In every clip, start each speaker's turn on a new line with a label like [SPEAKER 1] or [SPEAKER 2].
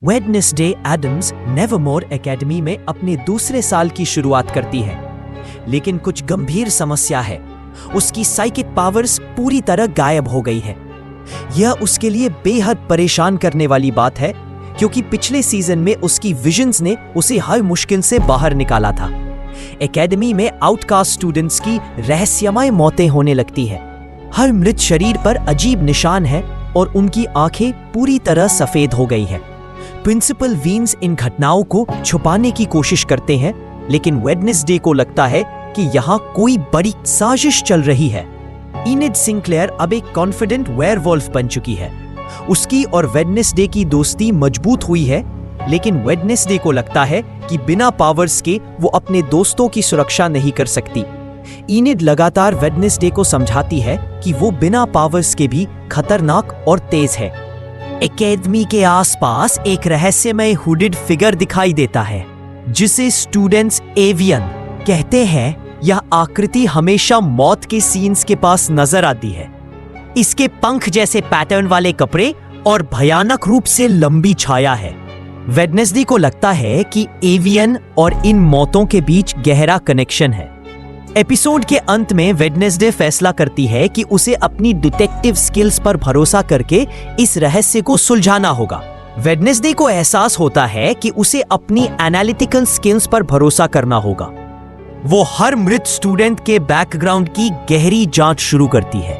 [SPEAKER 1] Wednesday Addams Nevermore academy में अपने दूसरे साल की शुरुआत करती है, लेकिन कुछ गंभीर समस्या है। उसकी साइकिक पावर्स पूरी तरह गायब हो गई है। यह उसके लिए बेहद परेशान करने वाली बात है, क्योंकि पिछले सीजन में उसकी विजन्स ने उसे हर मुश्किल से बाहर निकाला था। एकेडमी में आउटकास्ट स्टूडेंट्स की रहस्यमय मौतें होने लगती है। हर मृत शरीर पर अजीब निशान है और उनकी आंखें पूरी तरह सफेद हो गई है। प्रिंसिपल वीन्स इन घटनाओं को छुपाने की कोशिश करते हैं, लेकिन वेडनेसडे को लगता है कि यहाँ कोई बड़ी साजिश चल रही है। इनिड सिंक्लेयर अब एक कॉन्फिडेंट वेयरवुल्फ बन चुकी है। उसकी और वेडनेसडे की दोस्ती मजबूत हुई है, लेकिन वेडनेसडे को लगता है कि बिना पावर्स के वो अपने दोस्तों की सुरक्षा नहीं कर सकती। इनिड लगातार वेडनेसडे को समझाती है कि वो बिना पावर्स के भी खतरनाक और तेज है। एकेडमी के आसपास एक रहस्यमय हुडेड फिगर दिखाई देता है, जिसे स्टूडेंट्स एवियन कहते हैं। यह आकृति हमेशा मौत के सीन्स के पास नजर आती है। इसके पंख जैसे पैटर्न वाले कपड़े और भयानक रूप से लंबी छाया है। वेडनेसडे को लगता है कि एवियन और इन मौतों के बीच गहरा कनेक्शन है। एपिसोड के अंत में वेडनेसडे फैसला करती है कि उसे अपनी डिटेक्टिव स्किल्स पर भरोसा करके इस रहस्य को सुलझाना होगा। वेडनेसडे को एहसास होता है कि उसे अपनी एनालिटिकल स्किल्स पर भरोसा करना होगा। वो हर मृत स्टूडेंट के बैकग्राउंड की गहरी जांच शुरू करती है।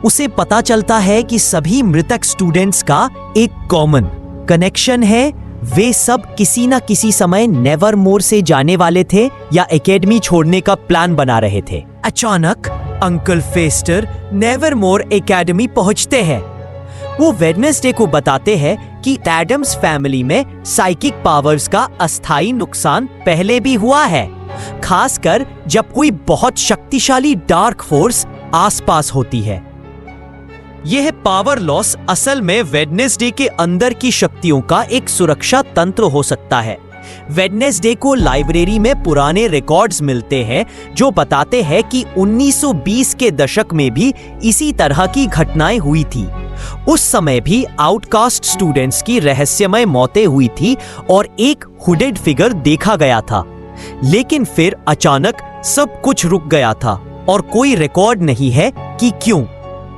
[SPEAKER 1] उसे पता चलता है कि सभी मृतक स्टूडेंट्स का एक कॉमन कनेक्शन है। वे सब किसी न किसी समय नेवरमोर से जाने वाले थे या एकेडमी छोड़ने का प्लान बना रहे थे। अचानक अंकल फेस्टर नेवरमोर एकेडमी पहुंचते हैं। वो वेडनेसडे को बताते हैं कि एडम्स फैमिली में साइकिक पावर्स का अस्थायी नुकसान पहले भी हुआ है, खासकर जब कोई बहुत शक्तिशाली डार्क फोर्स आसपास होती है। यह पावर लॉस असल में वेडनेसडे के अंदर की शक्तियों का एक सुरक्षा तंत्र हो सकता है। वेडनेसडे को लाइब्रेरी में पुराने रिकॉर्ड्स मिलते हैं जो बताते हैं कि 1920 के दशक में भी इसी तरह की घटनाएं हुई थी। उस समय भी आउटकास्ट स्टूडेंट्स की रहस्यमय मौतें हुई थी और एक हुडेड फिगर देखा गया था। लेकिन फिर अचानक सब कुछ रुक गया था और कोई रिकॉर्ड नहीं है कि क्यों।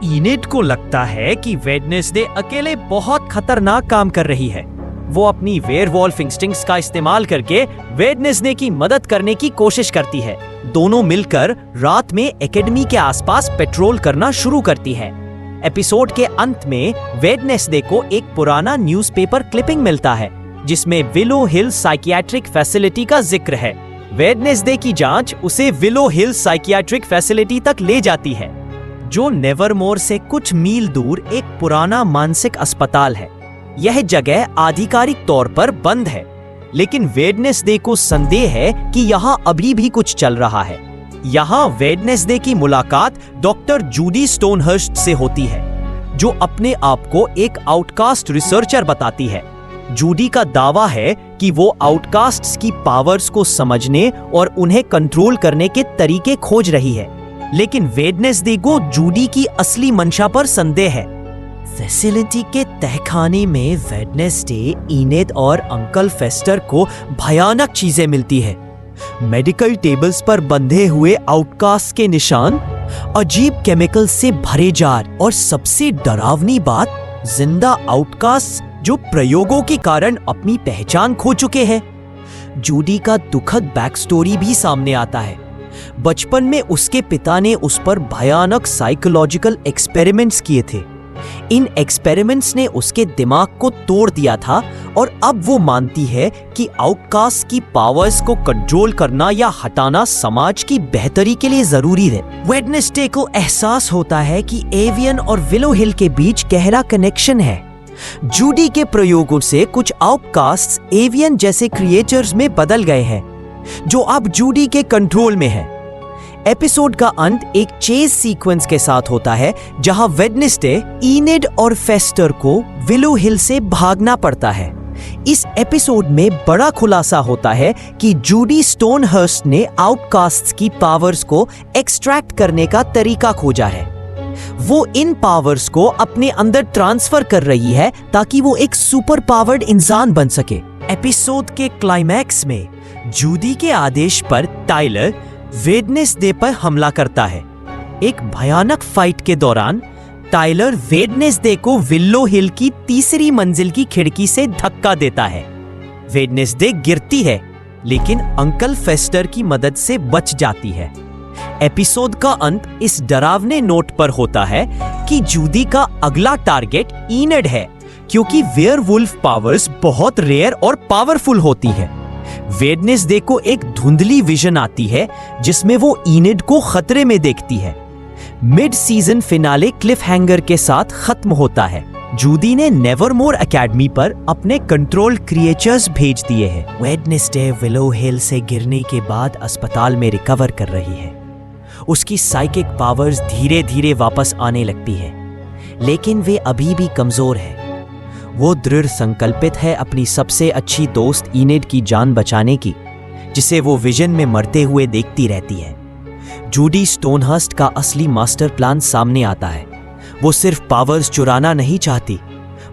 [SPEAKER 1] इनिड को लगता है कि वेडनेसडे अकेले बहुत खतरनाक काम कर रही है। वो अपनी वेयरवुल्फ इंस्टिंक्ट्स का इस्तेमाल करके वेडनेसडे की मदद करने की कोशिश करती है। दोनों मिलकर रात में एकेडमी के आसपास पेट्रोल करना शुरू करती है। एपिसोड के अंत में वेडनेसडे को एक पुराना न्यूज़पेपर क्लिपिंग मिलता है, जिसमें विलो हिल साइकियाट्रिक फैसिलिटी का जिक्र है। वेडनेसडे की जांच उसे विलो हिल साइकियाट्रिक फैसिलिटी तक ले जाती है, जो नेवरमोर से कुछ मील दूर एक पुराना मानसिक अस्पताल है। यह जगह आधिकारिक तौर पर बंद है, लेकिन वेडनेसडे को संदेह है कि यहाँ अभी भी कुछ चल रहा है। यहाँ वेडनेसडे की मुलाकात डॉक्टर जूडी स्टोनहर्स्ट से होती है, जो अपने आप को एक आउटकास्ट रिसर्चर बताती है। जूडी का दावा है कि वो आउटकास्ट्स की पावर्स को समझने और उन्हें कंट्रोल करने के तरीके खोज रही है, लेकिन वेडनेसडे को जूडी की असली मंशा पर संदेह है। फैसिलिटी के तहखाने में वेडनेसडे, इनिड और अंकल फेस्टर को भयानक चीजें मिलती है। मेडिकल टेबल्स पर बंधे हुए आउटकास्ट के निशान, अजीब केमिकल से भरे जार और सबसे डरावनी बात, जिंदा आउटकास्ट जो प्रयोगों के कारण अपनी पहचान खो चुके हैं। जूडी का दुखद बैक स्टोरी भी सामने आता है। बचपन में उसके पिता ने उस पर भयानक साइकोलॉजिकल एक्सपेरिमेंट्स किए थे। इन एक्सपेरिमेंट्स ने उसके दिमाग को तोड़ दिया था और अब वो मानती है कि आउटकास्ट की पावर्स को कंट्रोल करना या हटाना समाज की बेहतरी के लिए जरूरी है। वेडनेसडे को एहसास होता है कि एवियन और विलो हिल के बीच गहरा कनेक्शन है। जूडी के प्रयोगों से कुछ आउटकास्ट्स एवियन जैसे क्रिएचर्स में बदल गए हैं, जो अब जूडी के कंट्रोल में है। एपिसोड का अंत एक चेज सीक्वेंस के साथ होता है, जहां वेडनेसडे, इनिड और फेस्टर को विलो हिल से भागना पड़ता है। इस एपिसोड में बड़ा खुलासा होता है कि जूडी स्टोनहर्स्ट ने आउटकास्ट्स की पावर्स को एक्सट्रैक्ट करने का तरीका खोजा है। वो इन पावर्स को अपने अंदर ट्रांसफर कर रही है ताकि वो एक सुपर पावर्ड इंसान बन सके। एपिसोड के क्लाइमैक्स में जूडी के आदेश पर टाइलर वेडनेसडे पर हमला करता है। एक भयानक फाइट के दौरान टाइलर वेडनेसडे को विलो हिल की तीसरी मंजिल की खिड़की से धक्का देता है। वेडनेसडे गिरती है, लेकिन अंकल फेस्टर की मदद से बच जाती है। एपिसोड का अंत इस डरावने नोट पर होता है कि जूडी का अगला टारगेट इनेड है, क्योंकि वेयरवुल्फ पावर्स बहुत रेयर और पावरफुल होती है। वेडनेसडे को एक धुंधली विजन आती है जिसमें वो इनेड को खतरे में देखती है। Mid season finale Cliff hanger के साथ खत्म होता है। जूडी ने नेवरमोर एकेडमी पर अपने कंट्रोल क्रिएचर्स भेज दिए हैं। वेडनेसडे विलो हिल से गिरने के बाद अस्पताल में रिकवर कर रही है। उसकी साइकिक पावर्स धीरे धीरे वापस आने लगती है, लेकिन वे अभी भी कमजोर है। वो दृढ़ संकल्पित है अपनी सबसे अच्छी दोस्त इनेड की जान बचाने की, जिसे वो विजन में मरते हुए देखती रहती है। जूडी स्टोनहर्स्ट का असली मास्टर प्लान सामने आता है। वो सिर्फ पावर्स चुराना नहीं चाहती,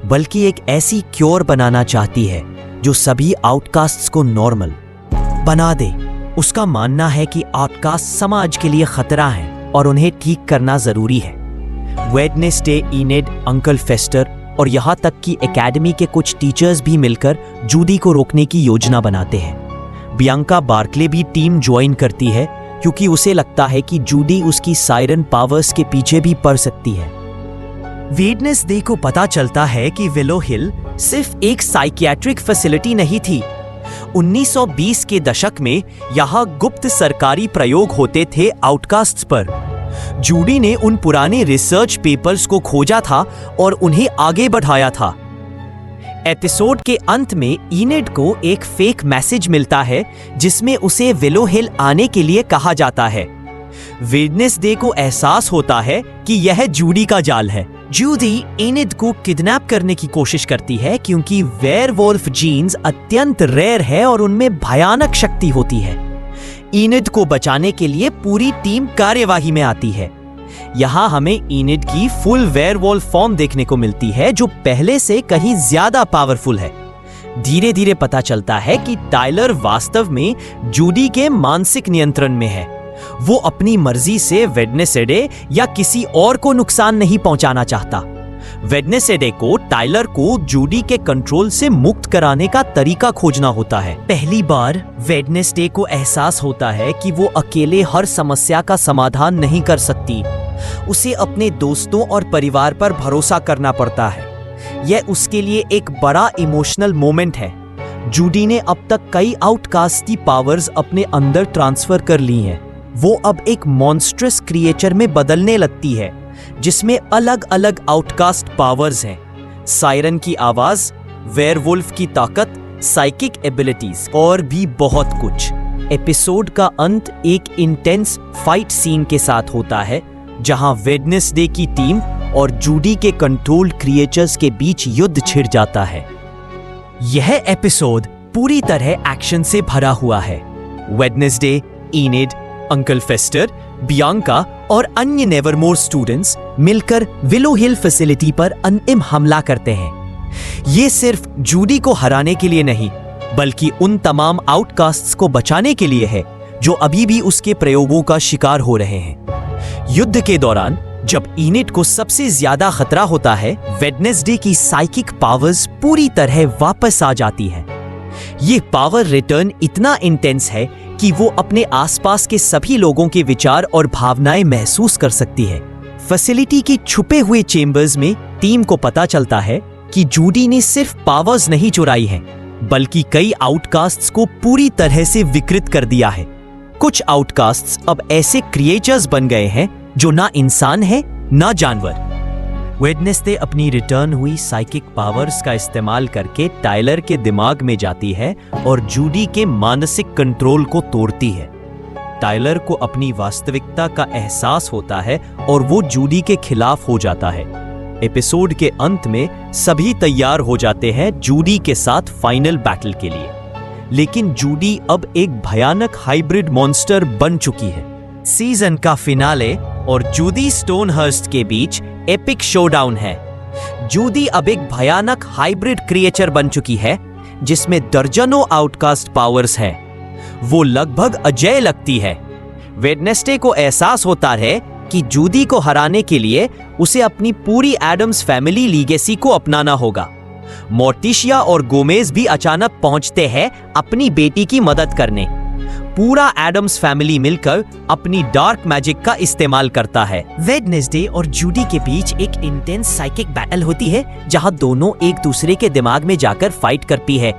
[SPEAKER 1] बल्कि एक ऐसी क्योर बनाना चाहती है जो सभी आउटकास्ट्स को नॉर्मल बना दे। उसका मानना है कि आउटकास्ट समाज के लिए खतरा है और उन्हें ठीक करना जरूरी है। वेडनेसडे, इनेड, अंकल फेस्टर और यहाँ तक कि एकेडमी के कुछ टीचर्स भी मिलकर जूडी को रोकने की योजना बनाते हैं। बियांका बार्कले भी टीम ज्वाइन करती है, क्योंकि उसे लगता है कि जूडी उसकी सायरन पावर्स के पीछे भी पड़ सकती है। वेडनेसडे को पता चलता है कि विलो हिल सिर्फ एक साइकियाट्रिक फैसिलिटी नहीं थी। 1920 के दशक में यहाँ गुप्त सरकारी प्रयोग होते थे आउटकास्ट्स पर। जूडी ने उन पुराने रिसर्च पेपर्स को खोजा था और उन्हें आगे बढ़ाया था। एपिसोड के अंत में इनेड को एक फेक मैसेज मिलता है जिसमें उसे विलो हिल आने के लिए कहा जाता है। वेडनेसडे को एहसास होता है कि यह जूडी का जाल है। जूडी इनेड को किडनैप करने की कोशिश करती है, क्योंकि वेयरवुल्फ जीन्स अत्यंत रेयर है और उनमें भयानक शक्ति होती है। इनेड को बचाने के लिए पूरी टीम कार्यवाही में आती है। यहाँ हमें इनेड की फुल वेयरवुल्फ फॉर्म देखने को मिलती है, जो पहले से कहीं ज्यादा पावरफुल है। धीरे धीरे पता चलता है कि टाइलर वास्तव में जूडी के मानसिक नियंत्रण में है। वो अपनी मर्जी से वेडनेसडे या किसी और को नुकसान नहीं पहुंचाना चाहता। वेडनेसडे को टाइलर को जूडी के कंट्रोल से मुक्त कराने का तरीका खोजना होता है। पहली बार वेडनेसडे को एहसास होता है कि वो अकेले हर समस्या का समाधान नहीं कर सकती। उसे अपने दोस्तों और परिवार पर भरोसा करना पड़ता है। यह उसके लिए एक बड़ा इमोशनल मोमेंट है। जूडी ने अब तक कई आउटकास्ट की पावर्स अपने अंदर ट्रांसफर कर ली हैं। वो अब एक मॉन्स्ट्रस क्रिएचर में बदलने लगती है, जिसमें अलग अलग आउटकास्ट पावर्स हैं। सायरन की आवाज, वेयरवुल्फ की ताकत, साइकिक एबिलिटीज और भी बहुत कुछ। एपिसोड का अंत एक इंटेंस फाइट सीन के साथ होता है, जहां वेडनेसडे की टीम और जूडी के कंट्रोल्ड क्रिएचर्स के बीच युद्ध छिड़ जाता है। यह एपिसोड पूरी तरह एक्शन से भरा हुआ है। वेडनेसडे, इनेड, अंकल फेस्टर, बियांका और अन्य नेवरमोर स्टूडेंट्स मिलकर विलो हिल फैसिलिटी पर अंतिम हमला करते हैं। ये सिर्फ जूडी को हराने के लिए नहीं, बल्कि उन तमाम आउटकास्ट्स को बचाने के लिए है जो अभी भी उसके प्रयोगों का शिकार हो रहे हैं। युद्ध के दौरान जब इनेड को सबसे ज्यादा खतरा होता है, वेडनेसडे की साइकिक पावर्स पूरी तरह वापस आ जाती है। ये पावर रिटर्न इतना इंटेंस है कि वो अपने आसपास के सभी लोगों के विचार और भावनाएं महसूस कर सकती है। फैसिलिटी के छुपे हुए चेंबर्स में टीम को पता चलता है कि जूडी ने सिर्फ पावर्स नहीं चुराई हैं, बल्कि कई आउटकास्ट्स को पूरी तरह से विकृत कर दिया है। कुछ आउटकास्ट्स अब ऐसे क्रिएचर्स बन गए हैं जो ना इंसान है ना जानवर। वेडनेसडे अपनी रिटर्न हुई साइकिक पावर्स का इस्तेमाल करके टाइलर के दिमाग में जाती है और जूडी के मानसिक कंट्रोल को तोड़ती है। टाइलर को अपनी वास्तविकता का एहसास होता है और वो जूडी के खिलाफ हो जाता है। एपिसोड के अंत में सभी तैयार हो जाते हैं जूडी के साथ फाइनल बैटल के लिए, लेकिन जूडी अब एक भयानक हाइब्रिड मॉन्स्टर बन चुकी है। सीजन का फिनाले और जूडी स्टोनहर्स्ट के बीच एपिक शोडाउन है। जूडी अब एक भयानक हाइब्रिड क्रिएचर बन चुकी है जिसमें दर्जनों आउटकास्ट पावर्स है। वो लगभग अजेय लगती है। वेडनेसडे को एहसास होता है कि जूडी को हराने के लिए उसे अपनी पूरी एडम्स फैमिली लीगेसी को अपनाना होगा। मोर्टिशिया और गोमेज भी अचानक पहुंचते हैं अपनी बेटी की मदद करने। पूरा एडम्स फैमिली मिलकर अपनी डार्क मैजिक का इस्तेमाल करता है। वेडनेसडे और जूडी के बीच एक इंटेंस साइकिक बैटल होती है जहां दोनों एक दूसरे के दिमाग में जाकर फाइट करती है।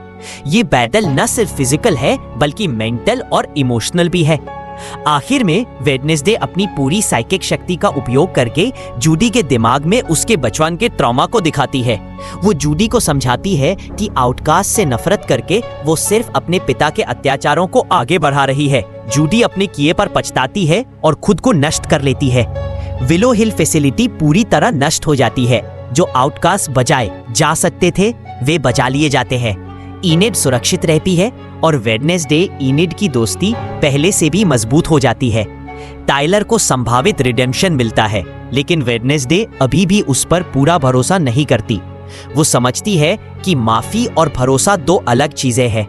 [SPEAKER 1] ये बैटल न सिर्फ फिजिकल है बल्कि मेंटल और इमोशनल भी है। आखिर में वेडनेसडे अपनी पूरी साइकिक शक्ति का उपयोग करके जूडी के दिमाग में उसके बचपन के ट्रॉमा को दिखाती है। वो जूडी को समझाती है कि आउटकास्ट से नफरत करके वो सिर्फ अपने पिता के अत्याचारों को आगे बढ़ा रही है। जूडी अपने किए पर पछताती है और खुद को नष्ट कर लेती है। विलो हिल फैसिलिटी पूरी तरह नष्ट हो जाती है। जो आउटकास्ट बचाए जा सकते थे वे बचा लिए जाते हैं। इनेड सुरक्षित रहती है और वेडनेसडे इनेड की दोस्ती पहले से भी मजबूत हो जाती है। टाइलर को संभावित रिडेम्पशन मिलता है, लेकिन वेडनेसडे अभी भी उस पर पूरा भरोसा नहीं करती। वो समझती है कि माफी और भरोसा दो अलग चीजें हैं।